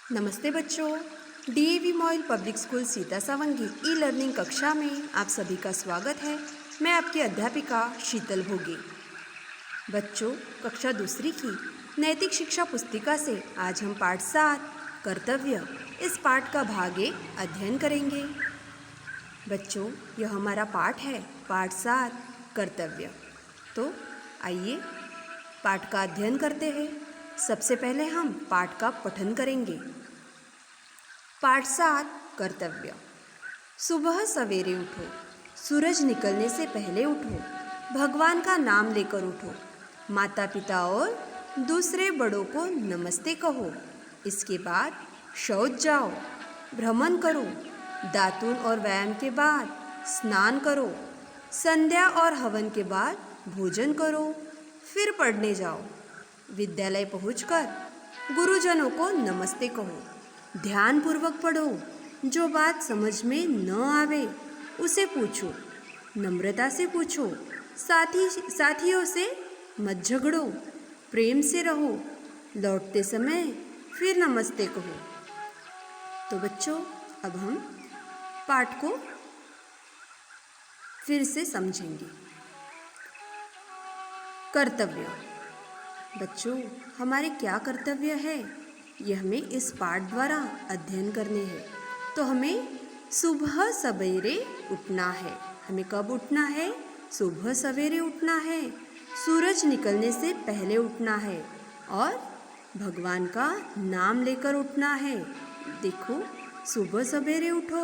नमस्ते बच्चों। DAV MOIL public school Sita Sawangi e learning कक्षा में आप सभी का स्वागत है। मैं आपकी अध्यापिका शीतल भोगे। बच्चों, कक्षा दूसरी की नैतिक शिक्षा पुस्तिका से आज हम पाठ 7 कर्तव्य इस पाठ का भाग 1 अध्ययन करेंगे। बच्चों, यह हमारा पाठ है, पाठ 7 कर्तव्य। तो आइए पाठ का अध्ययन करते हैं। सबसे पहले हम पाठ का पठन करेंगे। पाठ 7 कर्तव्य। सुबह सवेरे उठो, सूरज निकलने से पहले उठो, भगवान का नाम लेकर उठो, माता पिता और दूसरे बड़ों को नमस्ते कहो। इसके बाद शौच जाओ, भ्रमण करो, दातून और व्यायाम के बाद स्नान करो, संध्या और हवन के बाद भोजन करो, फिर पढ़ने जाओ। विद्यालय पहुंचकर गुरुजनों को नमस्ते कहो, ध्यानपूर्वक पढ़ो, जो बात समझ में न आवे उसे पूछो, नम्रता से पूछो, साथियों से मत झगड़ो, प्रेम से रहो, लौटते समय फिर नमस्ते कहो। तो बच्चों, अब हम पाठ को फिर से समझेंगे। कर्तव्य। बच्चों, हमारे क्या कर्तव्य है, यह हमें इस पाठ द्वारा अध्ययन करने हैं। तो हमें सुबह सवेरे उठना है। हमें कब उठना है? सुबह सवेरे उठना है, सूरज निकलने से पहले उठना है और भगवान का नाम लेकर उठना है। देखो, सुबह सवेरे उठो,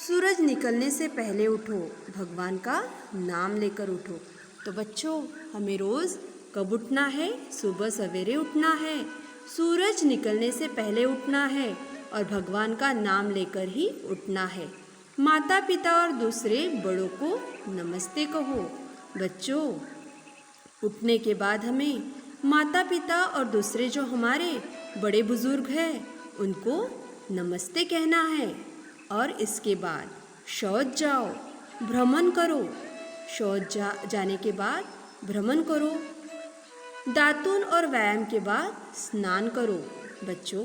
सूरज निकलने से पहले उठो, भगवान का नाम लेकर उठो। तो बच्चों, हमें रोज़ कब उठना है? सुबह सवेरे उठना है, सूरज निकलने से पहले उठना है और भगवान का नाम लेकर ही उठना है। माता पिता और दूसरे बड़ों को नमस्ते कहो। बच्चों, उठने के बाद हमें माता पिता और दूसरे जो हमारे बड़े बुजुर्ग हैं उनको नमस्ते कहना है। और इसके बाद शौच जाओ, भ्रमण करो, शौच जाने के बाद भ्रमण करो, दातून और व्यायाम के बाद स्नान करो। बच्चों,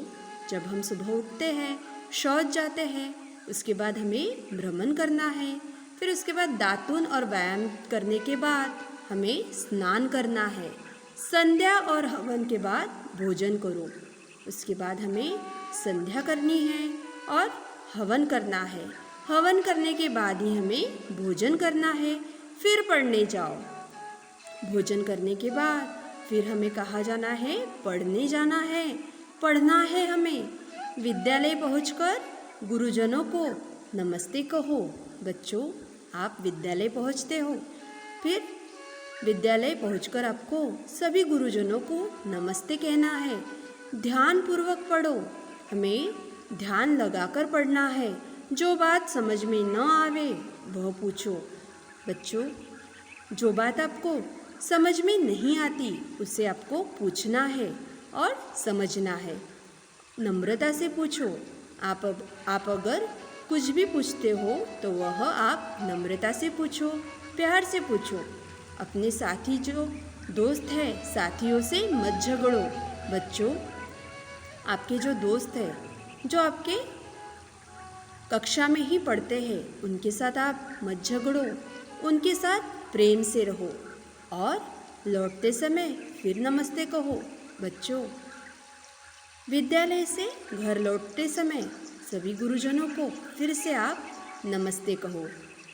जब हम सुबह उठते हैं, शौच जाते हैं, उसके बाद हमें भ्रमण करना है, फिर उसके बाद दातून और व्यायाम करने के बाद हमें स्नान करना है, संध्या और हवन के बाद भोजन करो। उसके बाद हमें संध्या करनी है और हवन करना है, हवन करने के बाद ही हमें भोजन करना है, फिर पढ़ने जाओ। भोजन करने के बाद फिर हमें कहाँ जाना है? पढ़ने जाना है, पढ़ना है हमें। विद्यालय पहुंचकर गुरुजनों को नमस्ते कहो। बच्चों, आप विद्यालय पहुंचते हो, फिर विद्यालय पहुंचकर आपको सभी गुरुजनों को नमस्ते कहना है। ध्यानपूर्वक पढ़ो, हमें ध्यान लगाकर पढ़ना है, जो बात समझ में न आवे वह पूछो। बच्चों, जो बात आपको समझ में नहीं आती उसे आपको पूछना है और समझना है। नम्रता से पूछो। आप अगर कुछ भी पूछते हो तो वह आप नम्रता से पूछो, प्यार से पूछो। अपने साथी जो दोस्त है, साथियों से मत झगड़ो। बच्चों, आपके जो दोस्त है, जो आपके कक्षा में ही पढ़ते हैं, उनके साथ आप मत झगड़ो, उनके साथ प्रेम से रहो और लौटते समय फिर नमस्ते कहो। बच्चों, विद्यालय से घर लौटते समय सभी गुरुजनों को फिर से आप नमस्ते कहो।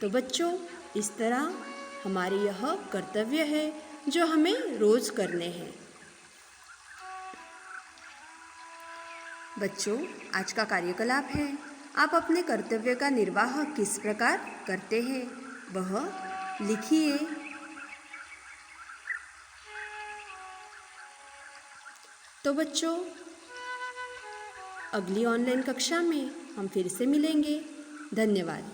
तो बच्चों, इस तरह हमारे यह कर्तव्य है जो हमें रोज करने हैं। बच्चों, आज का कार्यकलाप है, आप अपने कर्तव्य का निर्वाह किस प्रकार करते हैं वह लिखिए। तो बच्चों, अगली ऑनलाइन कक्षा में हम फिर से मिलेंगे। धन्यवाद।